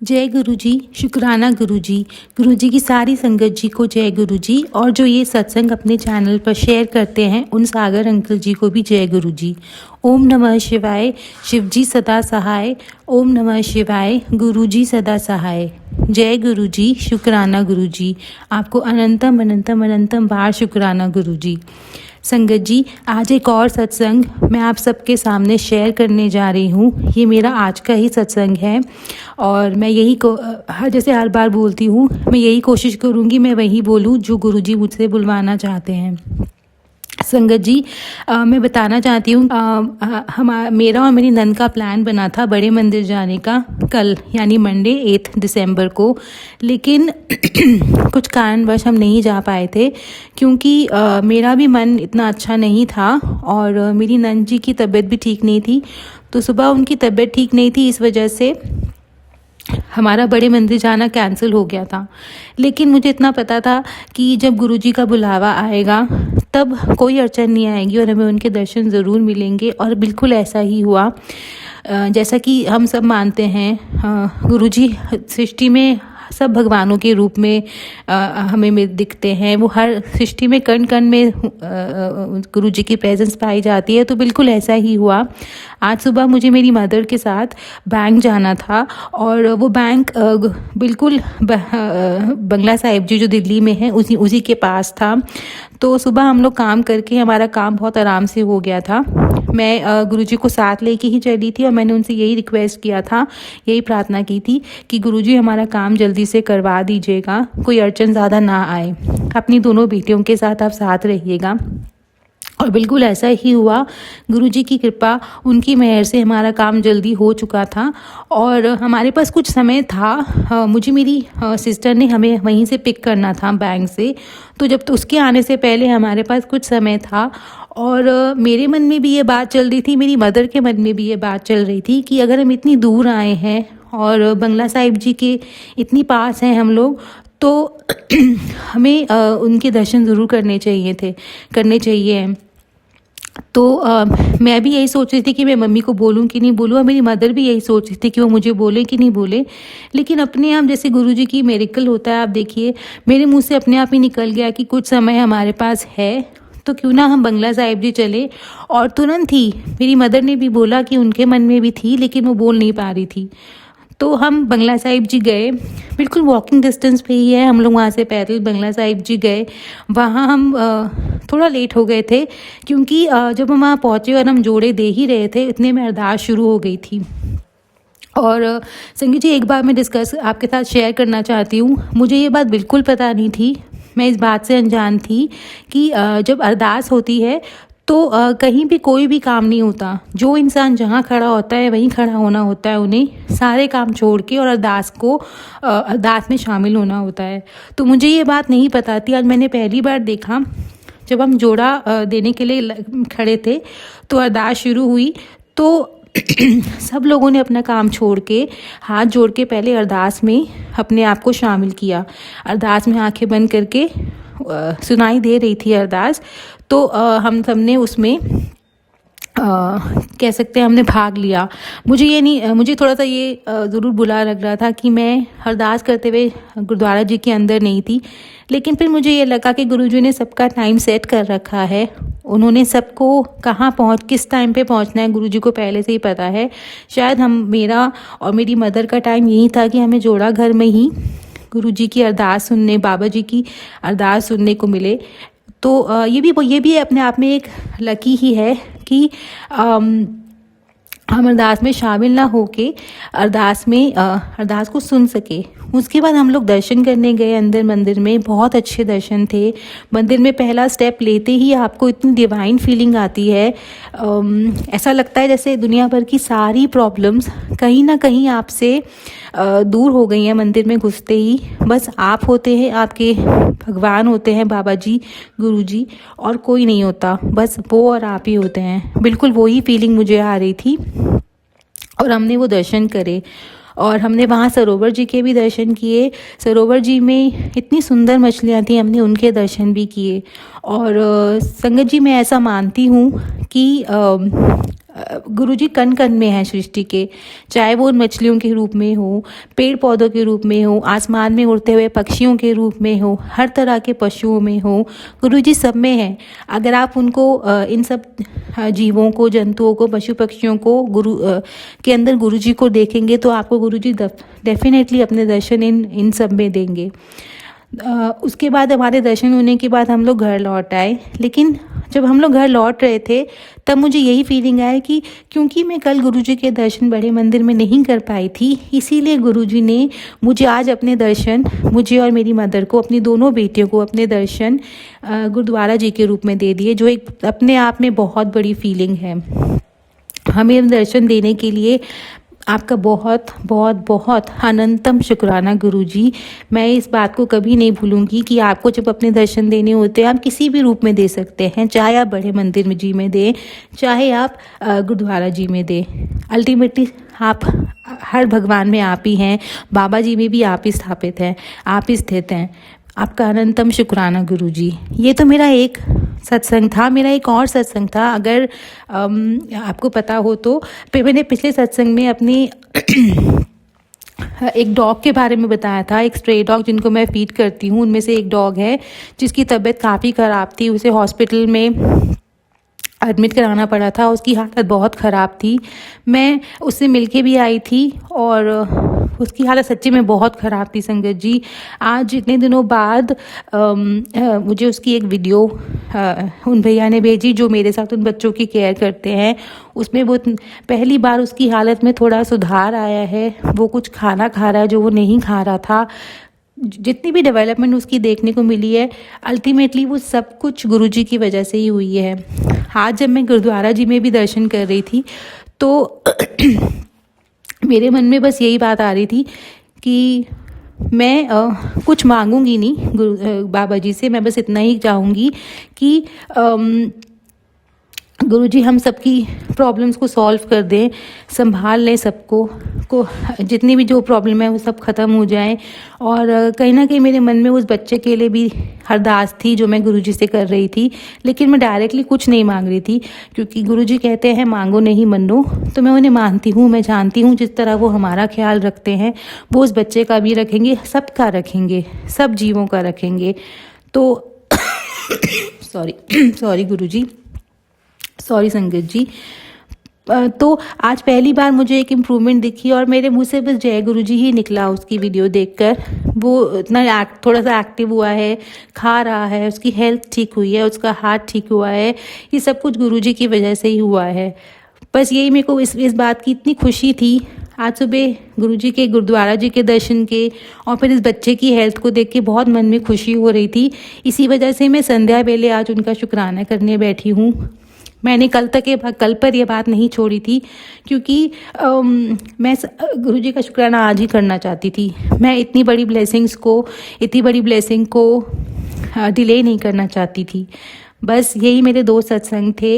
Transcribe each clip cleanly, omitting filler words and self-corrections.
जय गुरु जी। शुक्राना गुरु जी। गुरु जी की सारी संगत जी को जय गुरु जी। और जो ये सत्संग अपने चैनल पर शेयर करते हैं उन सागर अंकल जी को भी जय गुरु जी। ओम नमः शिवाय। शिव जी सदा सहाय। ओम नमः शिवाय। गुरु जी सदा सहाय। जय गुरु जी। शुक्राना गुरु जी। आपको अनंतम अनंतम अनंतम बार शुक्राना गुरु जी। संगत जी, आज एक और सत्संग मैं आप सबके सामने शेयर करने जा रही हूँ। ये मेरा आज का ही सत्संग है और मैं यही जैसे हर बार बोलती हूँ, मैं यही कोशिश करूँगी मैं वही बोलूँ जो गुरुजी मुझसे बुलवाना चाहते हैं। संगत जी, मैं बताना चाहती हूँ, मेरा और मेरी नंद का प्लान बना था बड़े मंदिर जाने का कल यानी मंडे 8 दिसंबर को, लेकिन कुछ कारणवश हम नहीं जा पाए थे क्योंकि मेरा भी मन इतना अच्छा नहीं था और मेरी नंद जी की तबीयत भी ठीक नहीं थी। तो सुबह उनकी तबीयत ठीक नहीं थी, इस वजह से हमारा बड़े मंदिर जाना कैंसिल हो गया था। लेकिन मुझे इतना पता था कि जब गुरुजी का बुलावा आएगा तब कोई अड़चन नहीं आएगी और हमें उनके दर्शन ज़रूर मिलेंगे। और बिल्कुल ऐसा ही हुआ। जैसा कि हम सब मानते हैं, गुरुजी सृष्टि में सब भगवानों के रूप में हमें दिखते हैं। वो हर सृष्टि में कण कण में गुरुजी की प्रेजेंस पाई जाती है। तो बिल्कुल ऐसा ही हुआ। आज सुबह मुझे मेरी मदर के साथ बैंक जाना था और वो बैंक बिल्कुल बंगला साहिब जी जो दिल्ली में है उसी के पास था। तो सुबह हम लोग काम करके हमारा काम बहुत आराम से हो गया था। मैं गुरुजी को साथ लेके ही चली थी और मैंने उनसे यही रिक्वेस्ट किया था, यही प्रार्थना की थी कि गुरुजी हमारा काम जल्दी से करवा दीजिएगा, कोई अड़चन ज़्यादा ना आए, अपनी दोनों बेटियों के साथ आप साथ रहिएगा। और बिल्कुल ऐसा ही हुआ। गुरुजी की कृपा, उनकी मेहर से हमारा काम जल्दी हो चुका था और हमारे पास कुछ समय था। मुझे मेरी सिस्टर ने हमें वहीं से पिक करना था बैंक से, तो जब तो उसके आने से पहले हमारे पास कुछ समय था। और मेरे मन में भी ये बात चल रही थी, मेरी मदर के मन में भी ये बात चल रही थी कि अगर हम इतनी दूर आए हैं और बंगला साहिब जी के इतनी पास हैं हम लोग, तो हमें उनके दर्शन ज़रूर करने चाहिए। तो मैं भी यही सोच रही थी कि मैं मम्मी को बोलूं कि नहीं बोलूं, और मेरी मदर भी यही सोच रही थी कि वो मुझे बोले कि नहीं बोले। लेकिन अपने आप जैसे गुरुजी की मिरेकल होता है, आप देखिए मेरे मुंह से अपने आप ही निकल गया कि कुछ समय हमारे पास है तो क्यों ना हम बंगला साहिब जी चले। और तुरंत ही मेरी मदर ने भी बोला कि उनके मन में भी थी लेकिन वो बोल नहीं पा रही थी। तो हम बंगला साहिब जी गए, बिल्कुल वॉकिंग डिस्टेंस पे ही है। हम लोग वहाँ से पैदल बंगला साहिब जी गए। वहाँ हम थोड़ा लेट हो गए थे क्योंकि जब हम वहाँ पहुँचे और हम जोड़े दे ही रहे थे इतने में अरदास शुरू हो गई थी। और संगीत जी, एक बार मैं डिस्कस आपके साथ शेयर करना चाहती हूँ। मुझे ये बात बिल्कुल पता नहीं थी, मैं इस बात से अनजान थी कि जब अरदास होती है तो कहीं भी कोई भी काम नहीं होता। जो इंसान जहाँ खड़ा होता है वहीं खड़ा होना होता है, उन्हें सारे काम छोड़ के और अरदास में शामिल होना होता है। तो मुझे ये बात नहीं पता थी। आज मैंने पहली बार देखा, जब हम जोड़ा देने के लिए खड़े थे तो अरदास शुरू हुई तो सब लोगों ने अपना काम छोड़ के हाथ जोड़ के पहले अरदास में अपने आप को शामिल किया। अरदास में आंखें बंद करके सुनाई दे रही थी अरदास। तो हम सब ने उसमें कह सकते हैं हमने भाग लिया। मुझे थोड़ा सा ये ज़रूर बुरा लग रहा था कि मैं अरदास करते हुए गुरुद्वारा जी के अंदर नहीं थी। लेकिन फिर मुझे ये लगा कि गुरुजी ने सबका टाइम सेट कर रखा है। उन्होंने सबको किस टाइम पे पहुंचना है गुरुजी को पहले से ही पता है। शायद मेरा और मेरी मदर का टाइम यही था कि हमें जोड़ा घर में ही गुरुजी की अरदास सुनने, बाबा जी की अरदास सुनने को मिले। तो ये भी अपने आप में एक लकी ही है कि हम अरदास में शामिल ना होके अरदास को सुन सके। उसके बाद हम लोग दर्शन करने गए अंदर मंदिर में। बहुत अच्छे दर्शन थे। मंदिर में पहला स्टेप लेते ही आपको इतनी डिवाइन फीलिंग आती है। ऐसा लगता है जैसे दुनिया भर की सारी प्रॉब्लम्स कहीं ना कहीं आपसे दूर हो गई हैं मंदिर में घुसते ही। बस आप होते हैं, आपके भगवान होते हैं, बाबा जी, गुरु जी, और कोई नहीं होता। बस वो और आप ही होते हैं। बिल्कुल वही फीलिंग मुझे आ रही थी। और हमने वो दर्शन करे और हमने वहाँ सरोवर जी के भी दर्शन किए। सरोवर जी में इतनी सुंदर मछलियाँ थी, हमने उनके दर्शन भी किए। और संगत जी, मैं ऐसा मानती हूँ कि गुरुजी कण कण में है सृष्टि के, चाहे वो उन मछलियों के रूप में हो, पेड़ पौधों के रूप में हो, आसमान में उड़ते हुए पक्षियों के रूप में हो, हर तरह के पशुओं में हो, गुरुजी सब में है। अगर आप उनको इन सब जीवों को, जंतुओं को, पशु पक्षियों को के अंदर गुरुजी को देखेंगे तो आपको गुरुजी डेफिनेटली अपने दर्शन इन सब में देंगे। उसके बाद हमारे दर्शन होने के बाद हम लोग घर लौट आए। लेकिन जब हम लोग घर लौट रहे थे तब मुझे यही फीलिंग आया कि क्योंकि मैं कल गुरुजी के दर्शन बड़े मंदिर में नहीं कर पाई थी, इसीलिए गुरुजी ने मुझे आज अपने दर्शन, मुझे और मेरी मदर को, अपनी दोनों बेटियों को अपने दर्शन गुरुद्वारा जी के रूप में दे दिए, जो एक अपने आप में बहुत बड़ी फीलिंग है। हमें दर्शन देने के लिए आपका बहुत बहुत बहुत अनंतम शुक्राना गुरुजी। मैं इस बात को कभी नहीं भूलूंगी कि आपको जब अपने दर्शन देने होते हैं आप किसी भी रूप में दे सकते हैं, चाहे आप बड़े मंदिर में जी में दें, चाहे आप गुरुद्वारा जी में दें। अल्टीमेटली आप हर भगवान में आप ही हैं, बाबा जी में भी आप ही स्थापित हैं, आप ही स्थित हैं। आपका अनंतम शुक्राना गुरुजी। ये तो मेरा एक सत्संग था। मेरा एक और सत्संग था, अगर आपको पता हो तो मैंने पिछले सत्संग में अपनी एक डॉग के बारे में बताया था, एक स्ट्रे डॉग जिनको मैं फीड करती हूँ। उनमें से एक डॉग है जिसकी तबीयत काफ़ी ख़राब थी, उसे हॉस्पिटल में एडमिट कराना पड़ा था, उसकी हालत बहुत ख़राब थी। मैं उससे मिलके भी आई थी और उसकी हालत सच्ची में बहुत ख़राब थी संगत जी। आज इतने दिनों बाद मुझे उसकी एक वीडियो उन भैया ने भेजी जो मेरे साथ उन बच्चों की केयर करते हैं। उसमें वो पहली बार उसकी हालत में थोड़ा सुधार आया है, वो कुछ खाना खा रहा है जो वो नहीं खा रहा था। जितनी भी डेवलपमेंट उसकी देखने को मिली है, अल्टीमेटली वो सब कुछ गुरुजी की वजह से ही हुई है। आज जब मैं गुरुद्वारा जी में भी दर्शन कर रही थी तो मेरे मन में बस यही बात आ रही थी कि मैं कुछ मांगूंगी नहीं बाबा जी से, मैं बस इतना ही चाहूँगी कि गुरुजी हम सबकी प्रॉब्लम्स को सॉल्व कर दें, संभाल लें सबको को, जितनी भी जो प्रॉब्लम है वो सब ख़त्म हो जाए। और कहीं ना कहीं मेरे मन में उस बच्चे के लिए भी अरदास थी जो मैं गुरुजी से कर रही थी, लेकिन मैं डायरेक्टली कुछ नहीं मांग रही थी, क्योंकि गुरुजी कहते हैं मांगो नहीं मनो। तो मैं उन्हें मानती हूँ, मैं जानती हूँ जिस तरह वो हमारा ख्याल रखते हैं वो उस बच्चे का भी रखेंगे, सबका रखेंगे, सब जीवों का रखेंगे। तो सॉरी गुरुजी, सॉरी संगत जी। तो आज पहली बार मुझे एक इम्प्रूवमेंट दिखी और मेरे मुंह से बस जय गुरुजी ही निकला उसकी वीडियो देखकर। वो इतना थोड़ा सा एक्टिव हुआ है, खा रहा है, उसकी हेल्थ ठीक हुई है, उसका हार्ट ठीक हुआ है, ये सब कुछ गुरुजी की वजह से ही हुआ है। बस यही मेरे को इस बात की इतनी खुशी थी। आज सुबह गुरुजी के, गुरुद्वारा जी के दर्शन के और फिर इस बच्चे की हेल्थ को देख के बहुत मन में खुशी हो रही थी। इसी वजह से मैं संध्या वेले आज उनका शुक्राना करने बैठी हूँ। मैंने कल पर यह बात नहीं छोड़ी थी, क्योंकि मैं गुरुजी का शुक्राना आज ही करना चाहती थी। मैं इतनी बड़ी ब्लेसिंग को डिले नहीं करना चाहती थी। बस यही मेरे 2 सत्संग थे।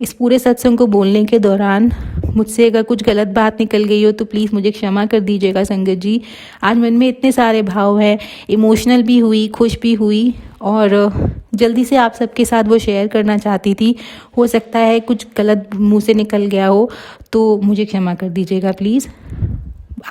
इस पूरे सत्संग को बोलने के दौरान मुझसे अगर कुछ गलत बात निकल गई हो तो प्लीज़ मुझे क्षमा कर दीजिएगा संगत जी। आज मन में इतने सारे भाव हैं, इमोशनल भी हुई, खुश भी हुई और जल्दी से आप सबके साथ वो शेयर करना चाहती थी। हो सकता है कुछ गलत मुंह से निकल गया हो तो मुझे क्षमा कर दीजिएगा प्लीज़,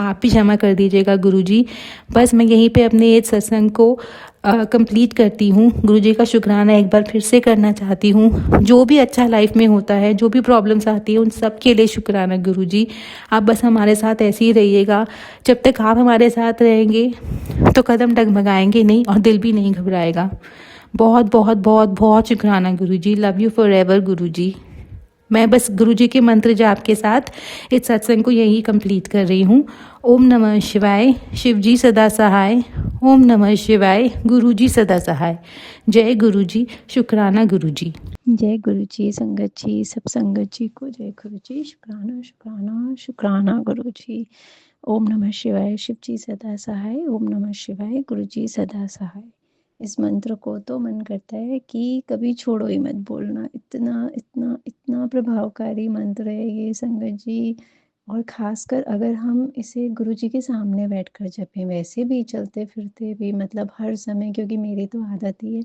आप भी क्षमा कर दीजिएगा गुरुजी। बस मैं यहीं पे अपने इस सत्संग को कंप्लीट करती हूँ। गुरुजी का शुक्राना एक बार फिर से करना चाहती हूँ। जो भी अच्छा लाइफ में होता है, जो भी प्रॉब्लम्स आती है, उन सब के लिए शुक्राना गुरुजी। आप बस हमारे साथ ऐसे ही रहिएगा। जब तक आप हमारे साथ रहेंगे तो कदम डगमगाएंगे नहीं और दिल भी नहीं घबराएगा। बहुत बहुत बहुत बहुत शुक्राना गुरुजी। लव यू फॉर एवर गुरुजी। मैं बस गुरुजी के मंत्र जाप के साथ इस सत्संग को यही कंप्लीट कर रही हूँ। ओम नमः शिवाय, शिवजी सदा सहाय। ओम नमः शिवाय, गुरुजी सदा सहाय। जय गुरुजी, शुक्राना गुरुजी। जय गुरुजी। संगत जी, सब संगत जी को जय गुरुजी। शुक्राना शुक्राना शुक्राना गुरुजी। ओम नमः शिवाय, शिवजी सदा सहाय। ओम नमः शिवाय, गुरुजी सदा सहाय। इस मंत्र को तो मन करता है कि कभी छोड़ो ही मत बोलना। इतना इतना इतना प्रभावकारी मंत्र है ये संगत जी। और ख़ासकर अगर हम इसे गुरुजी के सामने बैठकर जपें, वैसे भी चलते-फिरते भी मतलब हर समय, क्योंकि मेरी तो आदत ही है,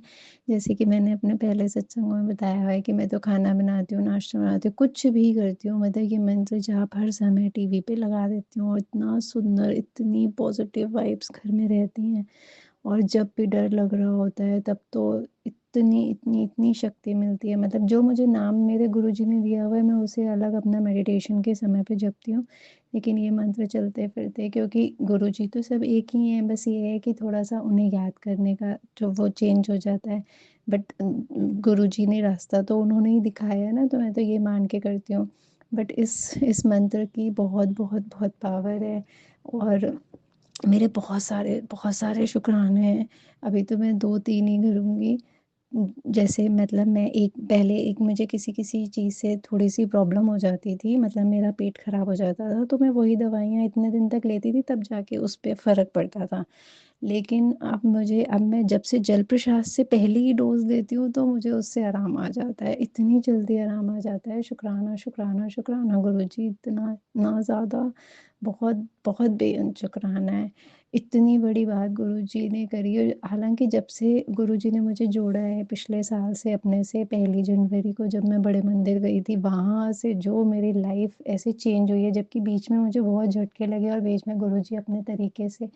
जैसे कि मैंने अपने पहले सत्संगों में बताया हुआ है कि मैं तो खाना बनाती हूँ, नाश्ता बनाती हूँ, कुछ भी करती हूँ, मतलब ये मंत्र जाप हर समय टीवी पे लगा देती हूँ और इतना सुंदर, इतनी पॉज़िटिव वाइब्स घर में रहती हैं। और जब भी डर लग रहा होता है तब तो इतनी शक्ति मिलती है, मतलब जो मुझे नाम मेरे गुरुजी ने दिया हुआ है मैं उसे अलग अपना मेडिटेशन के समय पे जपती हूँ। लेकिन ये मंत्र चलते फिरते, क्योंकि गुरुजी तो सब एक ही हैं, बस ये है कि थोड़ा-सा उन्हें याद करने का जो वो चेंज हो जाता है। बट गुरुजी ने रास्ता तो उन्होंने ही दिखाया है ना, तो मैं तो ये मान के करती हूँ। बट इस मंत्र की बहुत पावर है। और मेरे बहुत सारे शुक्राने हैं। अभी तो मैं 2-3 ही करूँगी। जैसे मतलब मैं एक पहले एक मुझे किसी चीज़ से थोड़ी-सी प्रॉब्लम हो जाती थी, मतलब मेरा पेट खराब हो जाता था, तो मैं वही दवाइयाँ इतने दिन तक लेती थी, तब जाके उस पे फ़र्क पड़ता था। लेकिन अब मैं जब से जल प्रसाद से पहली ही डोज़ लेती हूँ, तो मुझे उससे आराम आ जाता है। इतनी जल्दी आराम आ जाता है, शुक्राना, शुक्राना, शुक्राना गुरुजी, इतना ज़्यादा, बहुत, बहुत बेअंत शुक्राना है। इतनी बड़ी बात गुरुजी ने करी है। हालाँकि जब से गुरुजी ने मुझे जोड़ा है पिछले साल से अपने से, पहली जनवरी को जब मैं बड़े मंदिर गई थी, वहाँ से जो मेरी लाइफ़ ऐसे चेंज हुई है, जबकि बीच में मुझे बहुत झटके लगे और बीच में गुरुजी अपने तरीके से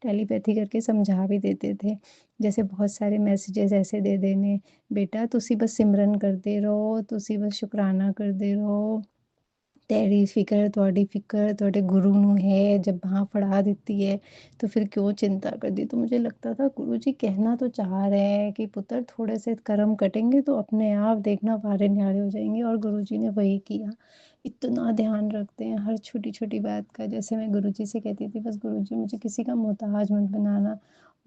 टेलीपैथी करके समझा भी देते थे। जैसे बहुत सारे मैसेजेस ऐसे दे देने, बेटा तुसी बस सिमरन करते रहो, तुसी बस शुकराना करते रहो, तेरी फ़िकर तुहाडी फ़िकर तुहाडे गुरु ਨੂੰ है, जब वहाँ पढ़ा देती है तो फिर क्यों चिंता करती। तो मुझे लगता था गुरुजी कहना तो चाह रहे हैं कि पुत्र थोड़े से कर्म कटेंगे तो अपने आप देखना वारे न्यारे हो जाएँगे, और गुरुजी ने वही किया। इतना ध्यान रखते हैं हर छोटी-छोटी बात का। जैसे मैं गुरुजी से कहती थी, बस गुरुजी मुझे किसी का मोहताज मत बनाना।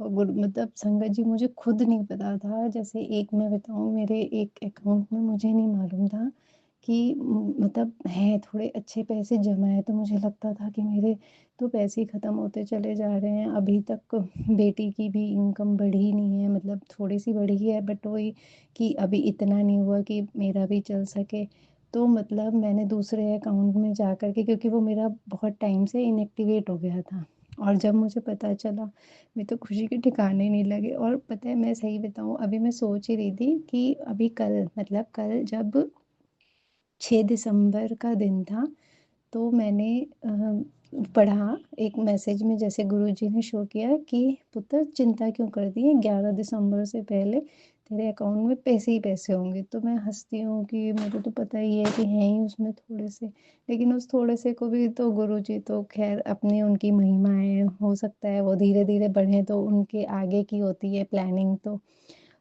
और गुरु मतलब संगत जी, मुझे खुद नहीं पता था, जैसे एक मैं बताऊँ, मेरे एक अकाउंट में मुझे नहीं मालूम था कि मतलब हैं थोड़े अच्छे पैसे जमा हैं, तो मुझे लगता था कि मेरे तो पैसे ही ख़त्म होते चले जा रहे हैं। अभी तक बेटी की भी इनकम बढ़ी नहीं है, मतलब थोड़ी-सी बढ़ी है, बट वही कि अभी इतना नहीं हुआ कि मेरा भी चल सके। तो मतलब मैंने दूसरे अकाउंट में जा कर के, क्योंकि वो मेरा बहुत टाइम से इनएक्टिवेट हो गया था, और जब मुझे पता चला, मेरी तो खुशी के ठिकाने नहीं लगे। और पता है, मैं सही बताऊँ, अभी मैं सोच ही रही थी कि अभी कल, मतलब कल जब 6 दिसंबर का दिन था, तो मैंने पढ़ा एक मैसेज में, जैसे गुरुजी ने शो किया कि पुत्र चिंता क्यों करती है, 11 दिसंबर से पहले तेरे अकाउंट में पैसे ही पैसे होंगे। तो मैं हँसती हूँ कि मुझे तो पता ही है कि हैं ही उसमें थोड़े से, लेकिन उस थोड़े से को भी तो गुरुजी तो ख़ैर अपनी उनकी महिमाएँ, हो सकता है वो धीरे-धीरे बढ़ें, तो उनके आगे की होती है प्लानिंग तो।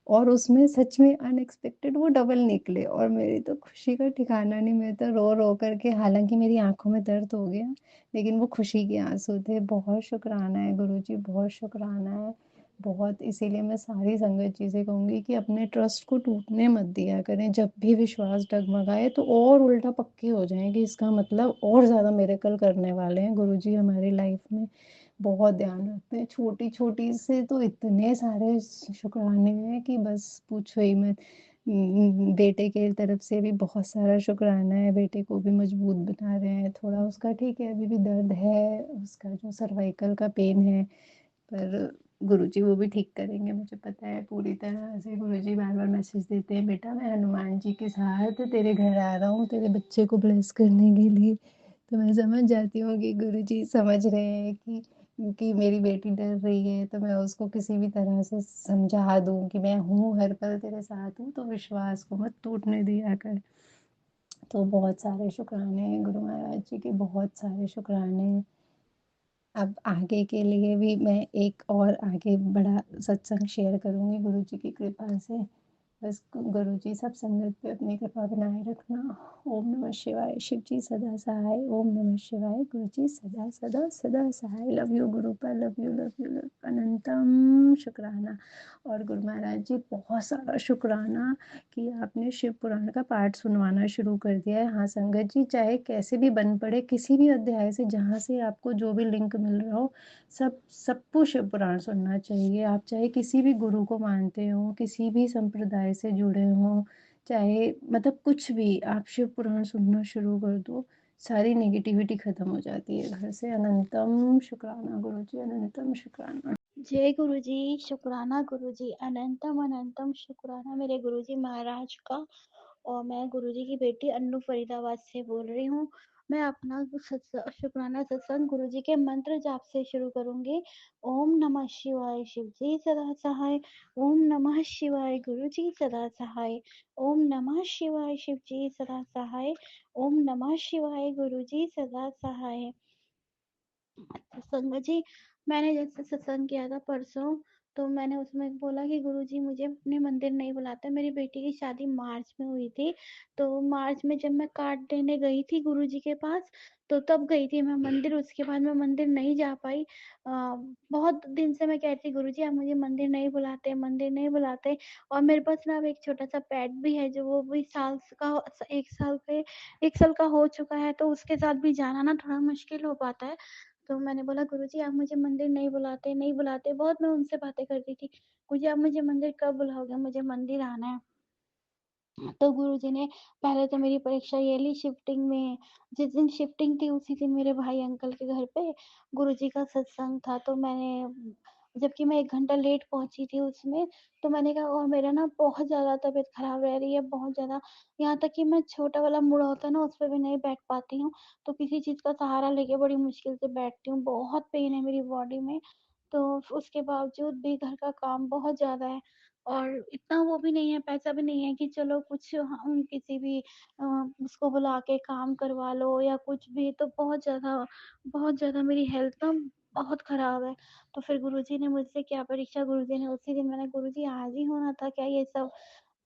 और उसमें सच में अनएक्सपेक्टेड वो डबल निकले, और मेरी तो खुशी का ठिकाना नहीं, मैं तो रो-रो कर के, हालाँकि मेरी आँखों में दर्द हो गया, लेकिन वो खुशी के आँसू थे। बहुत शुकराना है गुरुजी, बहुत शुकराना है। बहुत, इसीलिए मैं सारी संगत जी से कहूँगी कि अपने ट्रस्ट को टूटने मत दिया करें। जब भी विश्वास डगमगाए तो और उल्टा पक्के हो जाएँ कि इसका मतलब और ज़्यादा मिरेकल करने वाले हैं गुरुजी हमारी लाइफ़ में। बहुत ध्यान रखते हैं, छोटी-छोटी से तो इतने सारे शुक्राने हैं कि बस पूछो ही मत। बेटे के तरफ से भी बहुत सारा शुक्राना है, बेटे को भी मजबूत बना रहे हैं। थोड़ा उसका ठीक है, अभी भी दर्द है, उसका जो सर्वाइकल का पेन है, पर गुरुजी वो भी ठीक करेंगे, मुझे पता है पूरी तरह से। गुरुजी बार-बार मैसेज देते हैं, बेटा मैं हनुमान जी के साथ तेरे घर आ रहा हूँ, तेरे बच्चे को ब्लेस करने के लिए। तो मैं समझ जाती हूँ कि गुरुजी समझ रहे हैं कि मेरी बेटी डर रही है, तो मैं उसको किसी भी तरह से समझा दूँ कि मैं हूँ, हर पल तेरे साथ हूँ, तो विश्वास को मत टूटने दिया कर। तो बहुत सारे शुक्राने हैं गुरु महाराज जी के, बहुत सारे शुक्राने हैं। अब आगे के लिए भी मैं एक और आगे बड़ा सत्संग शेयर करूँगी गुरुजी की कृपा से। बस गुरुजी सब संगत पे अपनी कृपा बनाए रखना। ओम नमः शिवाय। शिव जी सदा सहाय। ओम नमः शिवाय। गुरुजी सदा सदा सदा सहाय। लव यू गुरुपा, love you, love you, love अनंतम शुक्राना। और गुरु महाराज जी बहुत सारा शुक्राना कि आपने शिव पुराण का पाठ सुनवाना शुरू कर दिया है। हाँ संगत जी, चाहे कैसे भी बन पड़े, किसी भी अध्याय से, जहाँ से आपको जो भी लिंक मिल रहा हो, सबको शिव पुराण सुनना चाहिए। आप चाहे किसी भी गुरु को मानते हो, किसी भी संप्रदाय से जुड़े हों, चाहे मतलब कुछ भी, आप शिव पुराण सुनना शुरू कर दो। सारी नेगेटिविटी खत्म हो जाती है घर से। अनंतम शुक्राना गुरुजी, अनंतम शुक्राना। जय गुरुजी, शुक्राना गुरुजी, अनंतम अनंतम शुक्राना मेरे गुरुजी महाराज का। और मैं गुरुजी की बेटी अन्नू फरीदाबाद से बोल रही हूँ। मैं अपना शुक्राना सत्संग गुरुजी के मंत्र जाप से शुरू करूंगी। ओम नमः शिवाय शिव जी सदा सहाय। ओम नमः शिवाय गुरु जी सदा सहाय। ओम नमः शिवाय शिव जी सदा सहाय। ओम नमः शिवाय गुरु जी सदा सहाय। संगत जी, मैंने जैसे सत्संग किया था परसों, तो मैंने उसमें बोला कि गुरुजी मुझे अपने मंदिर नहीं बुलाते। मेरी बेटी की शादी मार्च में हुई थी, तो मार्च में जब मैं कार्ड देने गई थी गुरुजी के पास, तो तब गई थी मैं मंदिर। उसके बाद मैं मंदिर नहीं जा पाई। बहुत दिन से मैं कहती गुरुजी आप मुझे मंदिर नहीं बुलाते, मंदिर नहीं बुलाते। और मेरे पास ना अब एक छोटा सा पेट भी है, जो वो भी साल का 1 साल का हो चुका है, तो उसके साथ भी जाना ना थोड़ा मुश्किल हो पाता है। तो मैंने बोला गुरुजी आप मुझे मंदिर नहीं बुलाते, नहीं बुलाते। बहुत मैं उनसे बातें करती थी, गुरुजी आप मुझे मंदिर कब बुलाओगे, मुझे मंदिर आना है। तो गुरुजी ने पहले तो मेरी परीक्षा ये ली शिफ्टिंग में। जिस दिन शिफ्टिंग थी उसी दिन मेरे भाई अंकल के घर पे गुरुजी का सत्संग था। तो मैंने, जबकि मैं 1 घंटा लेट पहुंची थी उसमें, तो मैंने कहा और मेरा ना बहुत ज्यादा तबीयत खराब रह रही है, बहुत ज्यादा। यहाँ तक कि मैं छोटा वाला मुड़ा होता है ना, उस पर भी नहीं बैठ पाती हूँ। तो किसी चीज का सहारा लेके बड़ी मुश्किल से बैठती हूँ, बहुत पेन है मेरी बॉडी में। तो उसके बावजूद भी घर का काम बहुत ज्यादा है, और इतना वो भी नहीं है, पैसा भी नहीं है कि चलो कुछ हम किसी भी उसको बुला के काम करवा लो या कुछ भी। तो बहुत ज्यादा मेरी हेल्थ ना बहुत खराब है। तो फिर गुरुजी ने मुझसे क्या परीक्षा, गुरुजी ने उसी दिन, मैंने गुरुजी आज ही होना था क्या ये सब।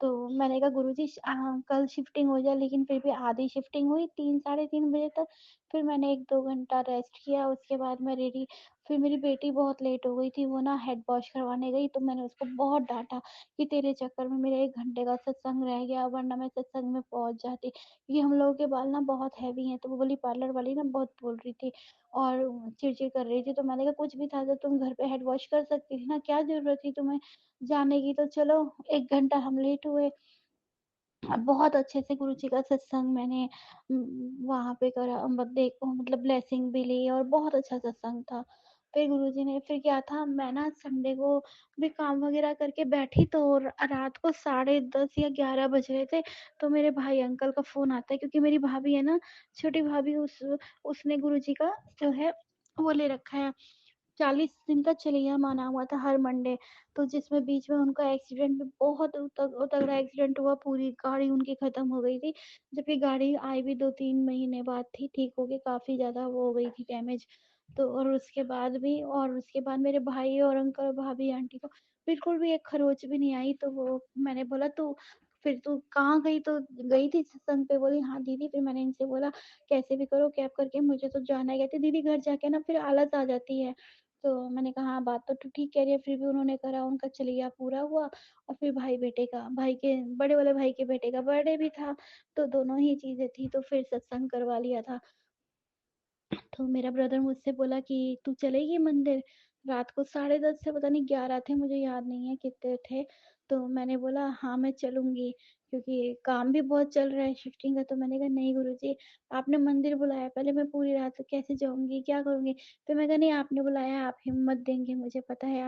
तो मैंने कहा गुरुजी कल शिफ्टिंग हो जाए, लेकिन फिर भी आधी शिफ्टिंग हुई 3 साढ़े 3 बजे तक। फिर मैंने 1 2 घंटा रेस्ट किया, उसके बाद मैं रेडी। फिर मेरी बेटी बहुत लेट हो गई थी, वो ना हेड वॉश करवाने गई, तो मैंने उसको बहुत डांटा कि तेरे चक्कर में मेरा 1 घंटे का सत्संग रह गया, वरना मैं सत्संग में पहुंच जाती। क्योंकि हम लोगों के बाल ना बहुत हैवी हैं। तो वो बोली, पार्लर वाली ना बहुत बोल रही थी और चिड़चिड़ कर रही थी। तो मैंने कहा कुछ भी था तो तुम घर पे हेड वॉश कर सकती थी ना, क्या जरूरत थी तुम्हें जाने की। तो चलो 1 घंटा हम लेट हुए। बहुत अच्छे से गुरुजी का सत्संग मैंने वहां पे करा, देखो मतलब ब्लेसिंग भी ली, और बहुत अच्छा सत्संग था। फिर गुरुजी ने फिर क्या था, मैं ना संडे को भी काम वगैरह करके बैठी, तो रात को 10:30 या 11 बज रहे थे। तो मेरे भाई अंकल का फोन आता है, क्योंकि मेरी भाभी है ना, छोटी भाभी, उसने गुरुजी का जो है वो ले रखा है, 40 दिन का चलिया माना हुआ था हर मंडे। तो जिसमें बीच में उनका एक्सीडेंट भी बहुत तगड़ा एक्सीडेंट हुआ, पूरी गाड़ी उनकी खत्म हो गई थी। जबकि गाड़ी आई भी 2 3 महीने बाद थी, ठीक हो गई, काफी ज्यादा वो हो गई थी डैमेज। तो और उसके बाद भी, और उसके बाद मेरे भाई और अंकल भाभी आंटी को बिल्कुल भी एक खरोच भी नहीं आई। तो वो मैंने बोला तू फिर तू कहाँ गई, तो गई थी सत्संग पे। बोली हाँ दीदी। फिर मैंने इनसे बोला कैसे भी करो कैब करके, मुझे तो जाना है। कहती दीदी घर जाके ना फिर आलस आ जाती है। तो मैंने कहा हाँ बात तो तू ठीक कह रही है। फिर भी उन्होंने करा, उनका चलिया पूरा हुआ। और फिर भाई के बड़े वाले भाई के बेटे का बर्थडे भी था, तो दोनों ही चीजें थी। तो फिर सत्संग करवा लिया था। तो मेरा ब्रदर मुझसे बोला कि तू चलेगी मंदिर। रात को 10:30 से पता नहीं 11 थे, मुझे याद नहीं है कितने थे। तो मैंने बोला हाँ मैं चलूंगी, क्योंकि काम भी बहुत चल रहा है शिफ्टिंग का। तो मैंने कहा नहीं गुरुजी, आपने मंदिर बुलाया, पहले मैं पूरी रात कैसे जाऊंगी, क्या करूंगी। फिर मैं कहा नहीं आपने बुलाया, आप हिम्मत देंगे, मुझे पता है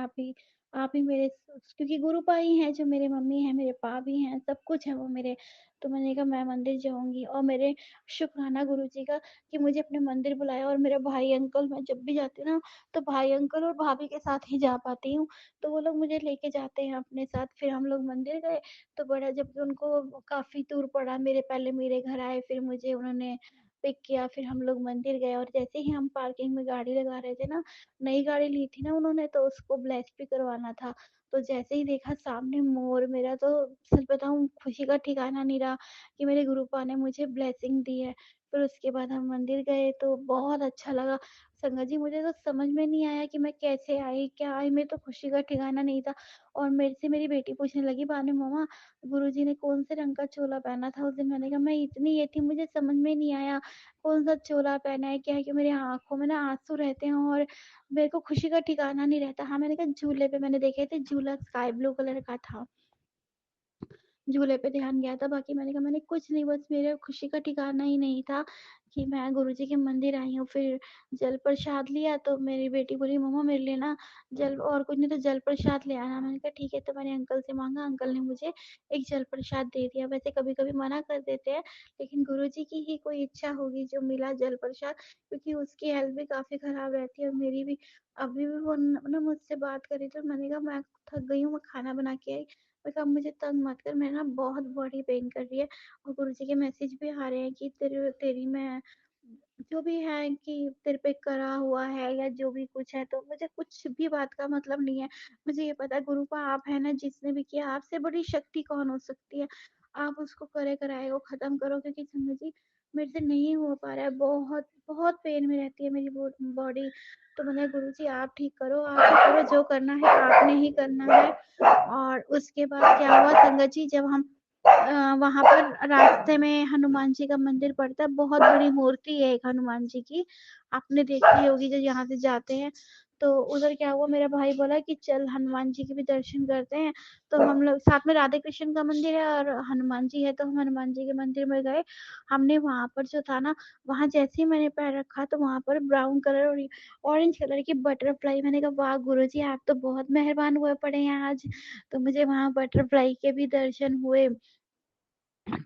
आप ही मेरे, क्योंकि गुरुपा ही है जो मेरे मम्मी है, मेरे पा भी हैं, सब कुछ है वो मेरे। तो मैंने कहा मैं मंदिर जाऊंगी। और मेरे शुक्राना गुरुजी का कि मुझे अपने मंदिर बुलाया। और मेरा भाई अंकल, मैं जब भी जाती हूँ ना, तो भाई अंकल और भाभी के साथ ही जा पाती हूँ। तो वो लोग मुझे लेके जाते हैं अपने साथ। फिर हम लोग मंदिर गए। तो बड़ा, जब उनको काफी दूर पड़ा, पहले मेरे घर आए, फिर मुझे उन्होंने पिक किया, फिर हम लोग मंदिर गए। और जैसे ही हम पार्किंग में गाड़ी लगा रहे थे ना, नई गाड़ी ली थी ना उन्होंने, तो उसको ब्लेस भी करवाना था। तो जैसे ही देखा सामने मोर, मेरा तो सच बताऊं खुशी का ठिकाना नहीं रहा कि मेरे गुरुपा ने मुझे ब्लेसिंग दी है। फिर उसके बाद हम मंदिर गए, तो बहुत अच्छा लगा। संगत जी मुझे तो समझ में नहीं आया कि मैं कैसे आई, क्या आई, मैं तो खुशी का ठिकाना नहीं था। और मेरे से मेरी बेटी पूछने लगी बाद में, मम्मा गुरुजी ने कौन से रंग का चोला पहना था उस दिन। मैंने कहा मैं इतनी ये थी, मुझे समझ में नहीं आया कौन सा चोला पहना है, क्या है कि मेरी आंखों में ना आंसू रहते हैं, और मेरे को खुशी का ठिकाना नहीं रहता। हाँ मैंने कहा झूले पे मैंने देखे थे, झूला स्काई ब्लू कलर का था, झूले पे ध्यान गया था। बाकी मैंने कहा मैंने कुछ नहीं, बस मेरे खुशी का ठिकाना ही नहीं था कि मैं गुरुजी के मंदिर आई हूँ, फिर जल प्रसाद लिया तो मेरी बेटी बोली मम्मा मेरे लिए ना जल और कुछ नहीं तो जल प्रसाद ले आना। मैंने कहा ठीक है, तो मैंने अंकल से माँगा, अंकल ने मुझे एक जल प्रसाद दे दिया। वैसे कभी-कभी मना कर देते हैं, लेकिन गुरुजी की ही कोई इच्छा होगी जो मिला जल प्रसाद, क्योंकि उसकी हेल्थ भी काफ़ी खराब रहती है और मेरी भी। अभी भी वो ना मुझसे बात कर रही थी, मैंने कहा मैं थक गई हूँ, मैं खाना बना के आई। मैं कहा मुझे तंग मत कर, मेरा ना बहुत बॉडी पेन कर रही है और गुरुजी के मैसेज भी आ रहे हैं कि तेरी मैं जो भी है कि तेरे पे करा हुआ है या जो भी कुछ है, तो मुझे कुछ भी बात का मतलब नहीं है। मुझे ये पता है गुरुपा आप है ना, जिसने भी किया आपसे बड़ी शक्ति कौन हो सकती है। आप उसको करे कराए वो खत्म करो, क्योंकि संगत जी मेरे से नहीं हो पा रहा है, बहुत बहुत पेन में रहती है मेरी बॉडी। तो मैंने गुरुजी आप ठीक करो, आप ही करो, जो करना है आपने ही करना है। और उसके बाद क्या हुआ संगत जी, जब हम वहां पर रास्ते में हनुमान जी का मंदिर पड़ता है, बहुत बड़ी मूर्ति है एक हनुमान जी की, आपने देखी होगी जो यहाँ से जाते हैं। तो उधर क्या हुआ, मेरा भाई बोला कि चल हनुमान जी के भी दर्शन करते हैं। तो हम लोग साथ में, राधे कृष्ण का मंदिर है और हनुमान जी है, तो हम हनुमान जी के मंदिर में गए। हमने वहां पर जो था ना, वहां जैसे ही मैंने पैर रखा तो वहां पर ब्राउन कलर और ऑरेंज कलर की बटरफ्लाई, मैंने कहा वाह गुरुजी आप तो बहुत मेहरबान हुए पड़े हैं आज। तो मुझे वहां बटरफ्लाई के भी दर्शन हुए।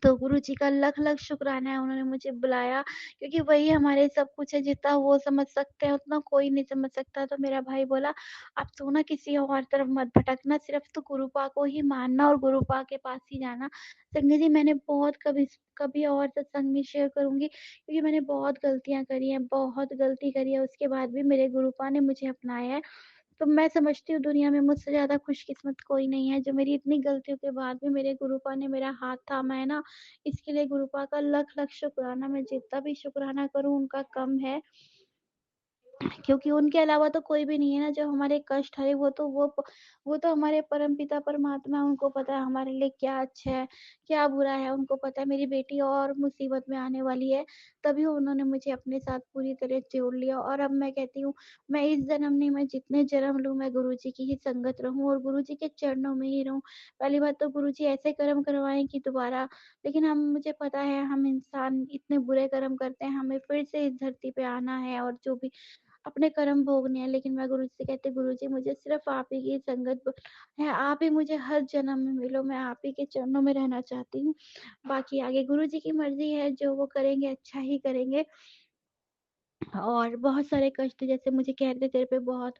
तो गुरुजी का लख लख शुक्राना है, उन्होंने मुझे बुलाया, क्योंकि वही हमारे सब कुछ है, जितना वो समझ सकते हैं उतना कोई नहीं समझ सकता। तो मेरा भाई बोला अब तू ना किसी और तरफ मत भटकना, सिर्फ तू गुरुपा को ही मानना और गुरुपा के पास ही जाना। संजय जी मैंने बहुत कभी कभी और सत्संग में शेयर करूंगी, क्योंकि मैंने बहुत गलतियां करी हैं, बहुत गलती करी है, उसके बाद भी मेरे गुरुपा ने मुझे अपनाया है। तो मैं समझती हूँ दुनिया में मुझसे ज़्यादा खुशकिस्मत कोई नहीं है, जो मेरी इतनी गलतियों के बाद भी मेरे गुरुपा ने मेरा हाथ थामा है ना, इसके लिए गुरुपा का लख लख शुक्राना। मैं जितना भी शुक्राना करूँ उनका कम है, क्योंकि उनके अलावा तो कोई भी नहीं है ना जो हमारे कष्ट हरे। वो तो हमारे परम पिता परमात्मा है, उनको पता है हमारे लिए क्या अच्छा है क्या बुरा है। उनको पता है मेरी बेटी और मुसीबत में आने वाली है, तभी उन्होंने मुझे अपने साथ पूरी तरह जोड़ लिया। और अब मैं कहती हूँ मैं इस जन्म नहीं, मैं जितने जन्म लूँ मैं गुरु जी की ही संगत रहूं और गुरु जी के चरणों में ही रहूं। पहली बात तो गुरु जी ऐसे कर्म करवाएं कि दोबारा, लेकिन हम, मुझे पता है हम इंसान इतने बुरे कर्म करते हैं, हमें फिर से इस धरती पे आना है और जो भी अपने कर्म भोगने हैं। लेकिन मैं गुरुजी से कहती, गुरुजी मुझे सिर्फ आप ही की संगत है, आप ही मुझे हर जन्म में मिलो, मैं आप ही के चरणों में रहना चाहती हूँ। बाकी आगे गुरुजी की मर्जी है, जो वो करेंगे अच्छा ही करेंगे। और बहुत सारे कष्ट, जैसे मुझे कह रहे थे तेरे पे बहुत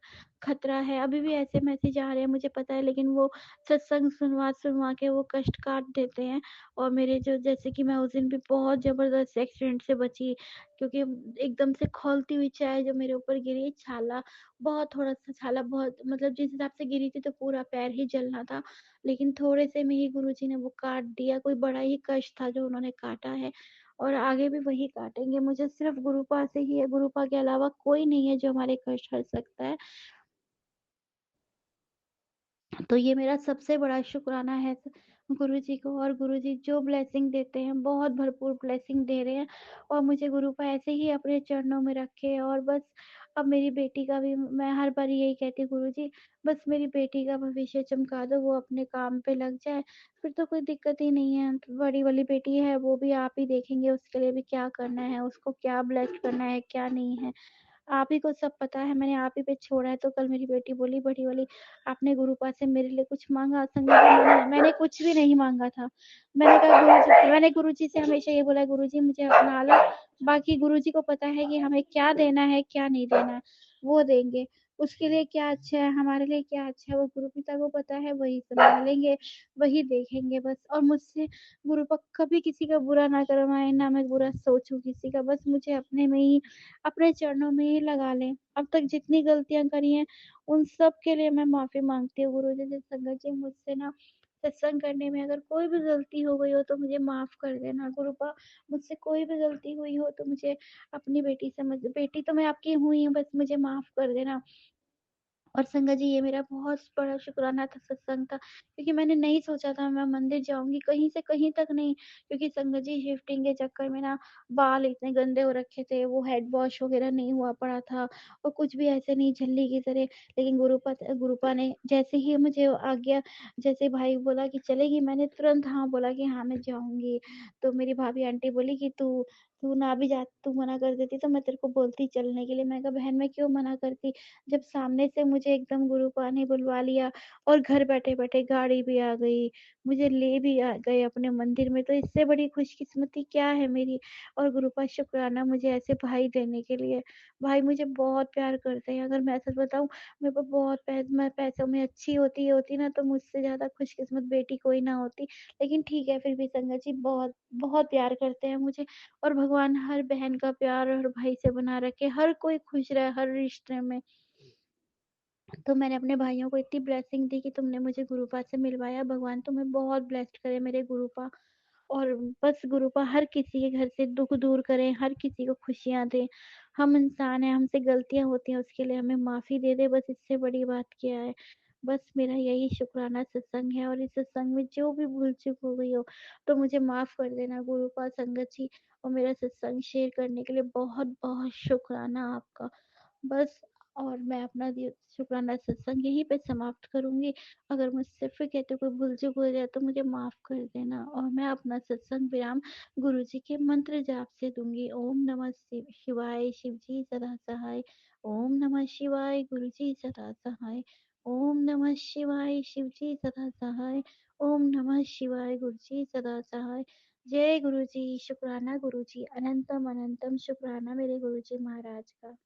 खतरा है, अभी भी ऐसे मैसेज आ रहे हैं मुझे पता है, लेकिन वो सत्संग सुनवा सुनवा के वो कष्ट काट देते हैं। और मेरे जो, जैसे कि मैं उस दिन भी बहुत जबरदस्त एक्सीडेंट से बची, क्योंकि एकदम से खौलती हुई चाय जो मेरे ऊपर गिरी, छाला बहुत, थोड़ा सा छाला, बहुत मतलब जिस हिसाब से गिरी थी तो पूरा पैर ही जलना था, लेकिन थोड़े से में ही गुरुजी ने वो काट दिया। कोई बड़ा ही कष्ट था जो उन्होंने काटा है, और आगे भी वही काटेंगे। मुझे सिर्फ गुरुपा से ही है, गुरुपा के अलावा कोई नहीं है जो हमारे कष्ट हर सकता है। तो ये मेरा सबसे बड़ा शुक्राना है गुरुजी को। और गुरुजी जो ब्लेसिंग देते हैं, बहुत भरपूर ब्लेसिंग दे रहे हैं, और मुझे गुरुपा ऐसे ही अपने चरणों में रखे। और बस अब मेरी बेटी का भी मैं हर बार यही कहती हूँ, गुरुजी बस मेरी बेटी का भविष्य चमका दो, वो अपने काम पे लग जाए, फिर तो कोई दिक्कत ही नहीं है। बड़ी वाली बेटी है, वो भी आप ही देखेंगे, उसके लिए भी क्या करना है, उसको क्या ब्लेस करना है क्या नहीं है, आप ही को सब पता है। मैंने आप ही पे छोड़ा है। तो कल मेरी बेटी बोली, बड़ी वाली, आपने गुरुपा से मेरे लिए कुछ मांगा? संगत जी मैंने कुछ भी नहीं मांगा था। मैंने कहा गुरुजी, मैंने गुरुजी से हमेशा ये बोला, गुरुजी मुझे अपना लो, बाकी गुरुजी को पता है कि हमें क्या देना है क्या नहीं देना है, वो देंगे। उसके लिए क्या अच्छा है, हमारे लिए क्या अच्छा है, वो गुरु पिता को पता है, वही संभालेंगे, वही देखेंगे बस। और मुझसे गुरुपा कभी किसी का बुरा ना करवाए, ना मैं बुरा सोचूं किसी का, बस मुझे अपने में ही, अपने चरणों में ही लगा लें। अब तक जितनी गलतियां करी हैं उन सब के लिए मैं माफी मांगती हूँ। गुरु जी से, संगत जी मुझसे ना सत्संग करने में अगर कोई भी गलती हो गई हो तो मुझे माफ कर देना। गुरुपा मुझसे कोई भी गलती हुई हो तो मुझे अपनी बेटी समझ, बेटी तो मैं आपकी हुई हूँ, बस मुझे माफ कर देना। और संगत जी ये मेरा बहुत बड़ा शुक्राना था सत्संग का, क्योंकि मैंने नहीं सोचा था मैं मंदिर जाऊंगी, कहीं से कहीं तक नहीं। क्योंकि संगत जी शिफ्टिंग के चक्कर में ना बाल इतने गंदे हो रखे थे, वो हेड वॉश वगैरह नहीं हुआ पड़ा था, और कुछ भी ऐसे नहीं झल्ली की तरह। लेकिन गुरुपा ने जैसे ही मुझे आज्ञा, जैसे भाई बोला कि चलेगी, मैंने तुरंत हाँ बोला कि हाँ मैं जाऊंगी। तो मेरी भाभी आंटी बोली कि तू तू ना भी जा तू मना कर देती तो मैं तेरे को बोलती चलने के लिए। मैं कहा बहन मैं क्यों मना करती, जब सामने से मुझे एकदम गुरुपा ने बुलवा लिया और घर बैठे-बैठे गाड़ी भी आ गई, मुझे ले भी आ गए अपने मंदिर में, तो इससे बड़ी खुशकिस्मती क्या है मेरी। और गुरुपा शुक्राना मुझे ऐसे भाई देने के लिए। भाई मुझे बहुत प्यार करते हैं, अगर मैं सच बताऊँ मेरे को बहुत मैं पैसों में अच्छी होती ना तो मुझसे ज़्यादा खुशकिस्मत बेटी कोई ना होती। लेकिन ठीक है फिर भी संगत जी बहुत, बहुत प्यार करते हैं मुझे। और भगवान हर बहन का प्यार हर भाई से बना रखे, हर कोई खुश रहे हर रिश्ते में। तो मैंने अपने भाइयों को इतनी ब्लेसिंग दी कि तुमने मुझे गुरुपा से मिलवाया, भगवान तुम्हें बहुत ब्लेस्ड करे मेरे गुरुपा। और बस गुरुपा हर किसी के घर से दुख दूर करें, हर किसी को खुशियाँ दें। हम इंसान हैं, हमसे गलतियाँ होती हैं, उसके लिए हमें माफ़ी दे दे, बस इससे बड़ी बात क्या है। बस मेरा यही शुक्राना सत्संग है, और इस सत्संग में जो भी भूल-चूक हो गई हो, तो मुझे माफ़ कर देना गुरुपा संगत जी। और मेरा सत्संग शेयर करने के लिए बहुत-बहुत शुक्राना आपका। बस, और मैं अपना शुक्राना सत्संग यहीं पे समाप्त करूँगी। अगर मुझसे फिर कहते कोई भूल-चूक हो जाए तो मुझे माफ़ कर देना, और मैं अपना सत्संग विराम गुरुजी के मंत्र जाप से दूँगी। ओम नमः शिवाय, शिव जी सदा सहाय। ओम नमः शिवाय, गुरुजी सदा सहाय। ओम नमः शिवाय, शिव जी सदा सहाय। ओम नमः शिवाय, गुरुजी सदा सहाय। जय गुरुजी, शुक्राना गुरुजी, अनंतम अनंतम शुक्राना मेरे गुरुजी महाराज का।